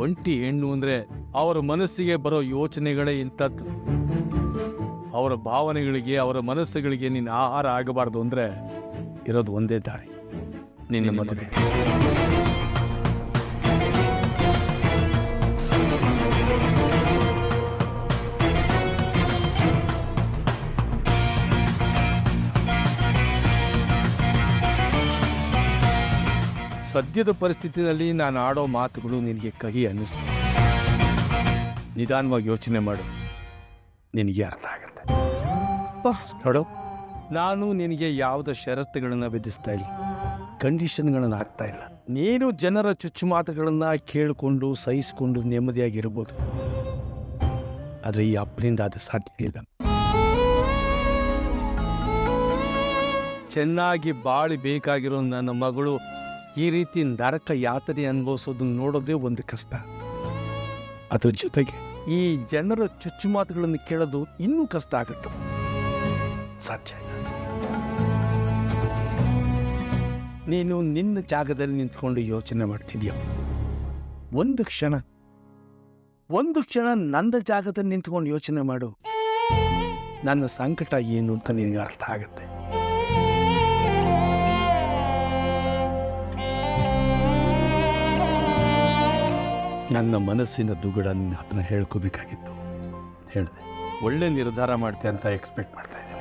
ಒಂಟಿ ಹೆಣ್ಣು ಅಂದ್ರೆ ಅವರ ಮನಸ್ಸಿಗೆ ಬರೋ ಯೋಚನೆಗಳೇ ಇಂಥದ್ದು. ಅವರ ಭಾವನೆಗಳಿಗೆ, ಅವರ ಮನಸ್ಸುಗಳಿಗೆ ನೀನು ಆಹಾರ ಆಗಬಾರ್ದು ಅಂದ್ರೆ ಇರೋದು ಒಂದೇ ದಾರಿ, ನಿನ್ನ ಮದುವೆ. ಸದ್ಯದ ಪರಿಸ್ಥಿತಿನಲ್ಲಿ ನಾನು ಆಡೋ ಮಾತುಗಳು ನಿನಗೆ ಕಹಿ ಅನ್ನಿಸ್ತು. ನಿಧಾನವಾಗಿ ಯೋಚನೆ ಮಾಡು, ನಿನಗೆ ಅರ್ಥ ಆಗುತ್ತೆ. ನೋಡು, ನಾನು ನಿನಗೆ ಯಾವುದೇ ಷರತ್ತುಗಳನ್ನು ವಿಧಿಸ್ತಾ ಇಲ್ಲ, ಕಂಡೀಷನ್ಗಳನ್ನು ಹಾಕ್ತಾ ಇಲ್ಲ. ನೀನು ಜನರ ಚುಚ್ಚು ಮಾತುಗಳನ್ನು ಕೇಳಿಕೊಂಡು ಸಹಿಸಿಕೊಂಡು ನೆಮ್ಮದಿಯಾಗಿರ್ಬೋದು, ಆದರೆ ಈ ಅಪ್ಪನಿಂದ ಅದು ಸಾಧ್ಯ ಇಲ್ಲ. ಚೆನ್ನಾಗಿ ಬಾಳಿ ಬೇಕಾಗಿರೋ ನನ್ನ ಮಗಳು ಈ ರೀತಿ ನರಕ ಯಾತನೆ ಅನುಭವಿಸೋದನ್ನ ನೋಡೋದೇ ಒಂದು ಕಷ್ಟ. ಅದ್ರ ಜೊತೆಗೆ ಈ ಜನರ ಚುಚ್ಚು ಮಾತುಗಳನ್ನು ಕೇಳೋದು ಇನ್ನೂ ಕಷ್ಟ ಆಗುತ್ತೆ. ಸಾಧ್ಯ ಇಲ್ಲ. ನೀನು ನಿನ್ನ ಜಾಗದಲ್ಲಿ ನಿಂತ್ಕೊಂಡು ಯೋಚನೆ ಮಾಡ್ತಿದ್ಯ. ಒಂದು ಕ್ಷಣ ನನ್ನ ಜಾಗದಲ್ಲಿ ನಿಂತ್ಕೊಂಡು ಯೋಚನೆ ಮಾಡು. ನನ್ನ ಸಂಕಟ ಏನು ಅಂತ ನಿನಗೆ ಅರ್ಥ ಆಗುತ್ತೆ. ನನ್ನ ಮನಸ್ಸಿನ ದುಗುಡ ನಿನ್ನ ಹತ್ರ ಹೇಳ್ಕೋಬೇಕಾಗಿತ್ತು, ಹೇಳಿದೆ. ಒಳ್ಳೆ ನಿರ್ಧಾರ ಮಾಡ್ತೆ ಅಂತ ಎಕ್ಸ್ಪೆಕ್ಟ್ ಮಾಡ್ತಾ ಇದ್ದೀನಿ.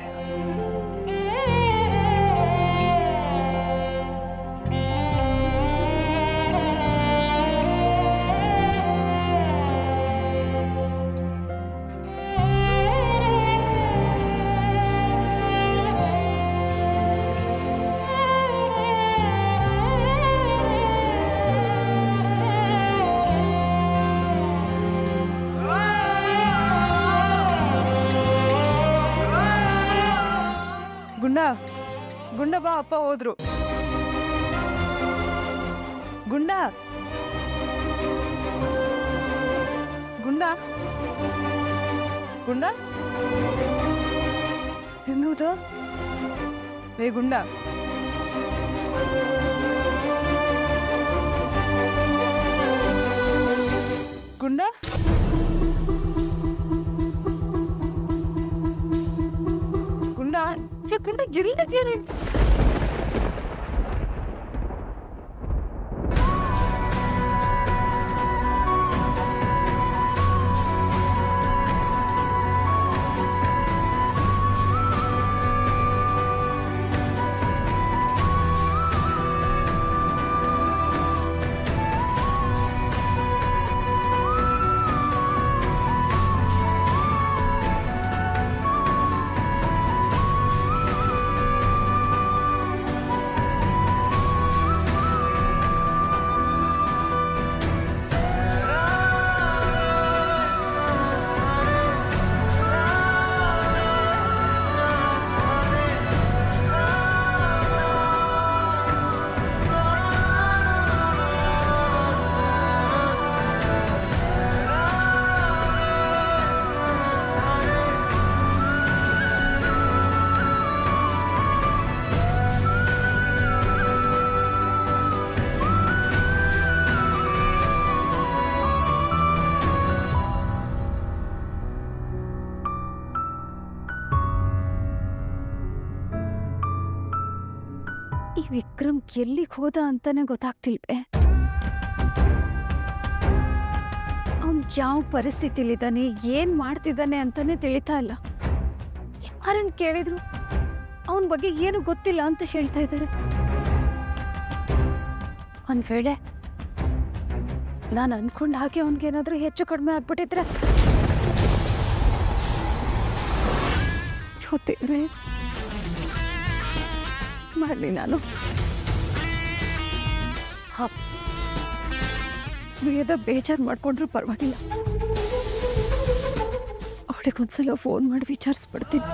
ಗುಂಡ ಬಾ, ಅಪ್ಪ ಹೋದ್ರು. ಗುಂಡ ಗುಂಡ ಗುಂಡ ಎನ್ನುವುದು? ಏ ಗುಂಡ, ಗುಂಡ ಗುಂಡ ಗುಂಡ ಎಲ್ಲಿದ್ದೀರಿ? ಈ ವಿಕ್ರಮ್ ಎಲ್ಲಿಗೆ ಹೋದ ಅಂತಾನೆ ಗೊತ್ತಾಗ್ತಿಲ್ವೇ? ಅವನ್ ಯಾವ ಪರಿಸ್ಥಿತಿಲಿದ್ದಾನೆ, ಏನ್ ಮಾಡ್ತಿದ್ದಾನೆ ಅಂತಾನೆ ತಿಳಿತಾ ಇಲ್ಲ. ಯಾರನ್ನ ಕೇಳಿದ್ರು ಅವನ ಬಗ್ಗೆ ಏನು ಗೊತ್ತಿಲ್ಲ ಅಂತ ಹೇಳ್ತಾ ಇದ್ದಾರೆ. ಒಂದ್ ವೇಳೆ ನಾನು ಅನ್ಕೊಂಡ ಹಾಗೆ ಅವನ್ಗೇನಾದ್ರೂ ಹೆಚ್ಚು ಕಡಿಮೆ ಆಗ್ಬಿಟ್ಟಿದ್ರೆ ದೇವ್ರೇ ಮಾಡಲಿ. ನಾನು ವೇದ ಬೇಜಾರು ಮಾಡ್ಕೊಂಡ್ರು ಪರವಾಗಿಲ್ಲ, ಅವಳಿಗೊಂದ್ಸಲ ಫೋನ್ ಮಾಡಿ ವಿಚಾರಿಸ್ಬಿಡ್ತೀನಿ.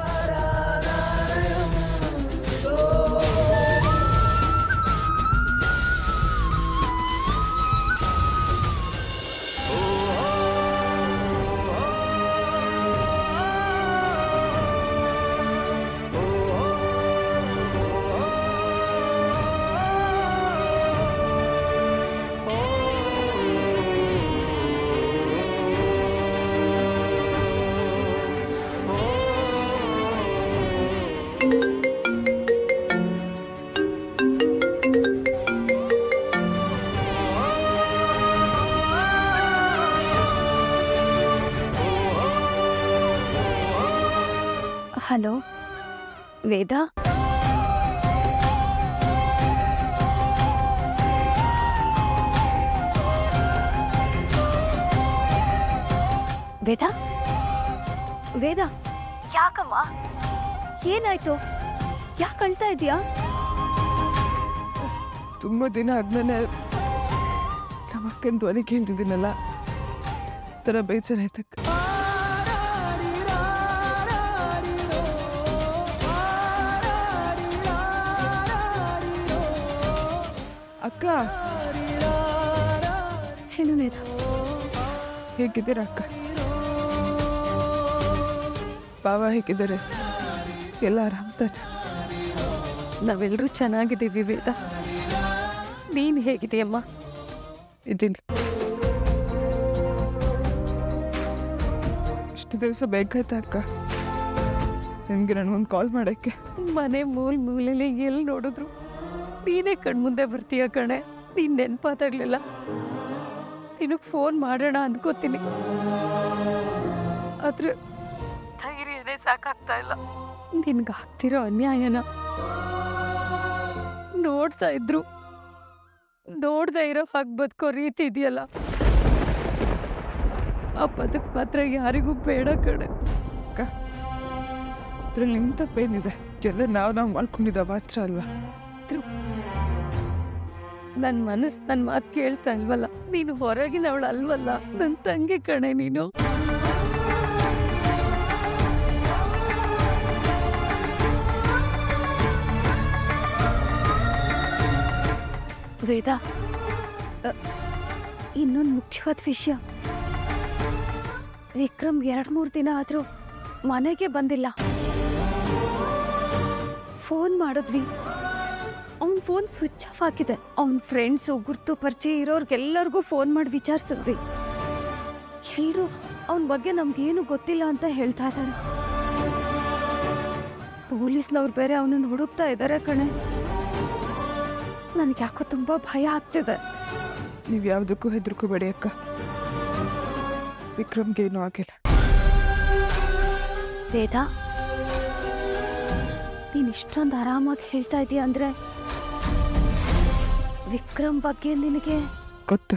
ಹಲೋ ವೇದ, ವೇದ, ವೇದ, ಯಾಕಮ್ಮ? ಏನಾಯ್ತು? ಯಾಕೆ ಅಳ್ತಾ ಇದೀಯಾ? ತುಂಬ ದಿನ ಆದ್ಮೇಲೆ ನಮ್ಮ ಅಕ್ಕನ ಧ್ವನಿ ಕೇಳ್ತಿದ್ದೀನಲ್ಲ, ಥರ ಬೇಜಾರಾಯ್ತಕ್ಕ. ಅಕ್ಕ, ಹೇಳು ವೇದ. ಹೇಗಿದ್ದೀರ ಅಕ್ಕ? ಬಾವ ಹೇಗಿದ್ದಾರೆ? ಎಲ್ಲ ಆರಾಮ್ ತಾನೆ? ನಾವೆಲ್ಲರೂ ಚೆನ್ನಾಗಿದ್ದೀವಿ ವೇದ. ನೀನ್ ಹೇಗಿದೆಯಮ್ಮ? ಇದ್ದೀನಿ. ಇಷ್ಟು ದಿವಸ ಬೇಕಾಯ್ತಾ ಅಕ್ಕ ನಿಮ್ಗೆ ನನಗೊಂದು ಕಾಲ್ ಮಾಡೋಕ್ಕೆ? ಮನೆ ಮೂಲೆಯಲ್ಲಿ ಎಲ್ಲಿ ನೋಡಿದ್ರು ನೀನೇ ಕಣ್ಮುಂದೆ ಬರ್ತೀಯ ಕಣೆ. ನೀನ್ ನೆನ್ಪಾದಾಗ್ಲಿಲ್ಲ ನಿನಗ್ ಫೋನ್ ಮಾಡೋಣ ಅನ್ಕೋತೀನಿ, ಆದ್ರೆ ಧೈರ್ಯನೇ ಸಾಕಾಗ್ತಾ ಇಲ್ಲ. ನಿನ್ಗಾಗ್ತಿರೋ ಅನ್ಯಾಯನ ನೋಡ್ತಾ ಇದ್ರು ನೋಡ್ದೆ ಇರೋ ಹಾಗೆ ಬದುಕೋ ರೀತಿ ಇದೆಯಲ್ಲ, ಆ ಬದುಕ್ ಮಾತ್ರ ಯಾರಿಗೂ ಬೇಡ ಕಣೆ. ಅಕ್ಕ, ಅದ್ರಲ್ಲಿ ನಿಮ್ಮ ತಪ್ಪೇನಿದೆ? ಎಲ್ಲ ನಾವು ಮಾಡ್ಕೊಂಡಿದ್ದ ಮಾತ್ರ ಅಲ್ವಾ? ನನ್ ಮನಸ್ಸು ನನ್ ಮಾತು ಕೇಳ್ತಾ ಇಲ್ವಲ್ಲ. ನೀನು ಹೊರಗಿನವಳು ಅಲ್ವಲ್ಲ, ನನ್ ತಂಗಿ ಕಣೆ ನೀನು. ವೇದ, ಇನ್ನೊಂದು ಮುಖ್ಯವಾದ ವಿಷಯ. ವಿಕ್ರಮ್ 2-3 ದಿನ ಆದ್ರೂ ಮನೆಗೆ ಬಂದಿಲ್ಲ. ಫೋನ್ ಮಾಡಿದ್ವಿ, ಅವನ್ ಫೋನ್ ಸ್ವಿಚ್ ಆಫ್ ಆಗಿದೆ. ಅವನ್ ಫ್ರೆಂಡ್ಸು, ಗುರ್ತು ಪರಿಚಯ ಇರೋರ್ಗೆಲ್ಲರಿಗೂ ಫೋನ್ ಮಾಡಿ ವಿಚಾರಿಸಿದ್ವಿ. ಎಲ್ಲರೂ ಅವನ ಬಗ್ಗೆ ನಮ್ಗೇನು ಗೊತ್ತಿಲ್ಲ ಅಂತ ಹೇಳ್ತಾ ಇದ್ದಾರೆ. ಪೊಲೀಸ್ನವ್ರು ಬೇರೆ ಅವನನ್ನು ಹುಡುಕ್ತಾ ಇದ್ದಾರೆ ಕಣೆ. ನನ್ಗೆ ಯಾಕೋ ತುಂಬಾ ಭಯ ಆಗ್ತಿದೆ. ನೀವು ಯಾವುದಕ್ಕೂ ಹೆದರ್ಕೋಬೇಡಿ ಅಕ್ಕ, ವಿಕ್ರಮ್ಗೆ ಏನೂ ಆಗಿಲ್ಲ. ವೇದ, ನೀನ್ ಇಷ್ಟೊಂದು ಆರಾಮಾಗಿ ಹೇಳ್ತಾ ಇದೀಯ ಅಂದ್ರೆ ವಿಕ್ರಮ್ ಬಗ್ಗೆ ನಿನಗೆ ಗೊತ್ತು.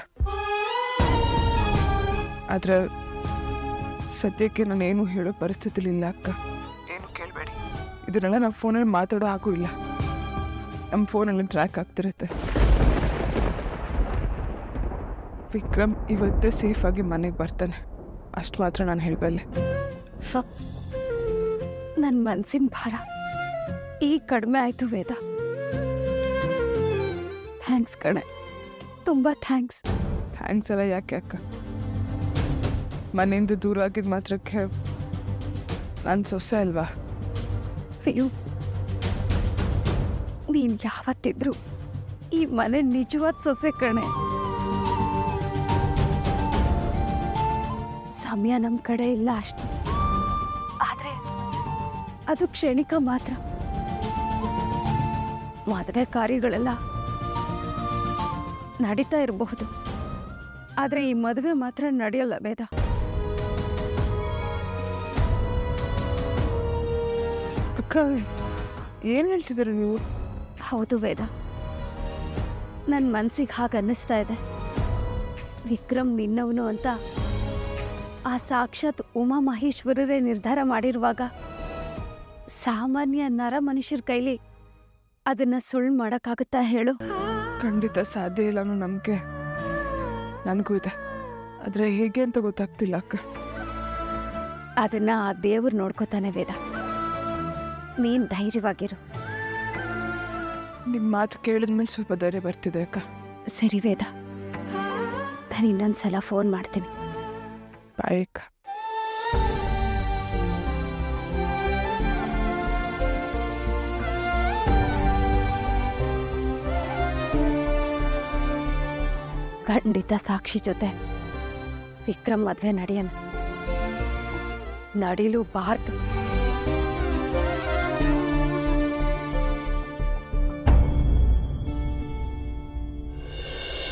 ಆದ್ರೆ ಸದ್ಯಕ್ಕೆ ನಾನೇನು ಹೇಳೋ ಪರಿಸ್ಥಿತಿಲಿ ಇಲ್ಲ ಅಕ್ಕ. ಏನು ಕೇಳಬೇಡಿ. ಇದನ್ನೆಲ್ಲ ನಾವು ಫೋನಲ್ಲಿ ಮಾತಾಡೋ ಹಾಗೂ ಇಲ್ಲ. ನಮ್ಮ ಫೋನಲ್ಲಿ ಟ್ರ್ಯಾಕ್ ಆಗ್ತಿರುತ್ತೆ. ವಿಕ್ರಮ್ ಇವತ್ತೇ ಸೇಫಾಗಿ ಮನೆಗೆ ಬರ್ತಾನೆ, ಅಷ್ಟು ಮಾತ್ರ ನಾನು ಹೇಳಬಲ್ಲೆ. ನನ್ನ ಮನಸ್ಸಿನ ಭಾರ ಈಗ ಕಡಿಮೆ ಆಯ್ತು ವೇದ. ಥ್ಯಾಂಕ್ಸ್ ಕಣೆ, ತುಂಬ ಥ್ಯಾಂಕ್ಸ್. ಥ್ಯಾಂಕ್ಸ್ ಎಲ್ಲ ಯಾಕೆ ಅಕ್ಕ? ಮನೆಯಿಂದ ದೂರ ಆಗಿದ್ದು ಮಾತ್ರಕ್ಕೆ ನನ್ನ ಸೊಸೆ ಅಲ್ವಾ? ಅಯ್ಯೋ, ನೀನು ಯಾವತ್ತಿದ್ರು ಈ ಮನೆ ನಿಜವಾದ ಸೊಸೆ ಕಣೆ. ಸಮಯ ನಮ್ಮ ಕಡೆ ಇಲ್ಲ ಅಷ್ಟೆ, ಆದ್ರೆ ಅದು ಕ್ಷಣಿಕ ಮಾತ್ರ. ಮದುವೆ ಕಾರ್ಯಗಳೆಲ್ಲ ನಡೀತಾ ಇರಬಹುದು, ಆದ್ರೆ ಈ ಮದುವೆ ಮಾತ್ರ ನಡೆಯಲ್ಲ ವೇದ. ಅಕ್ಕ, ಏನು ಹೇಳ್ತಿದ್ದೀರ ನೀವು? ಹೌದು ವೇದ, ನನ್ನ ಮನ್ಸಿಗೆ ಹಾಗೆ ಅನ್ನಿಸ್ತಾ ಇದೆ. ವಿಕ್ರಮ್ ನಿನ್ನವನು ಅಂತ ಆ ಸಾಕ್ಷಾತ್ ಉಮಾ ಮಹೇಶ್ವರರೇ ನಿರ್ಧಾರ ಮಾಡಿರುವಾಗ ಸಾಮಾನ್ಯ ನರ ಮನುಷ್ಯರ ಕೈಲಿ ಅದನ್ನ ಸುಳ್ಳು ಮಾಡೋಕ್ಕಾಗುತ್ತಾ ಹೇಳು? ಖಂಡಿತ ಸಾಧ್ಯ ಇಲ್ಲ ಅನ್ನೋ ನಂಬಿಕೆ ನನಗೂ ಇದೆ, ಆದರೆ ಹೇಗೆ ಅಂತ ಗೊತ್ತಾಗ್ತಿಲ್ಲ ಅಕ್ಕ. ಅದನ್ನ ಆ ದೇವ್ರು ನೋಡ್ಕೋತಾನೆ ವೇದ. ನೀನ್ ಧೈರ್ಯವಾಗಿರು. ನಿಮ್ಮ ಮಾತು ಕೇಳಿದ್ಮೇಲೆ ಸ್ವಲ್ಪ ಧೈರ್ಯ ಬರ್ತಿದೆ ಅಕ್ಕ. ಸರಿ ವೇದ, ನಾನು ಇನ್ನೊಂದ್ಸಲ ಫೋನ್ ಮಾಡ್ತೀನಿ. ಬಾಯ್ ಅಕ್ಕ. ಖಂಡಿತ ಸಾಕ್ಷಿ ಜೊತೆ ವಿಕ್ರಮ್ ಮದ್ವೆ ನಡೆಯನ ನಡೀಲೂ ಬಾರ್ದು.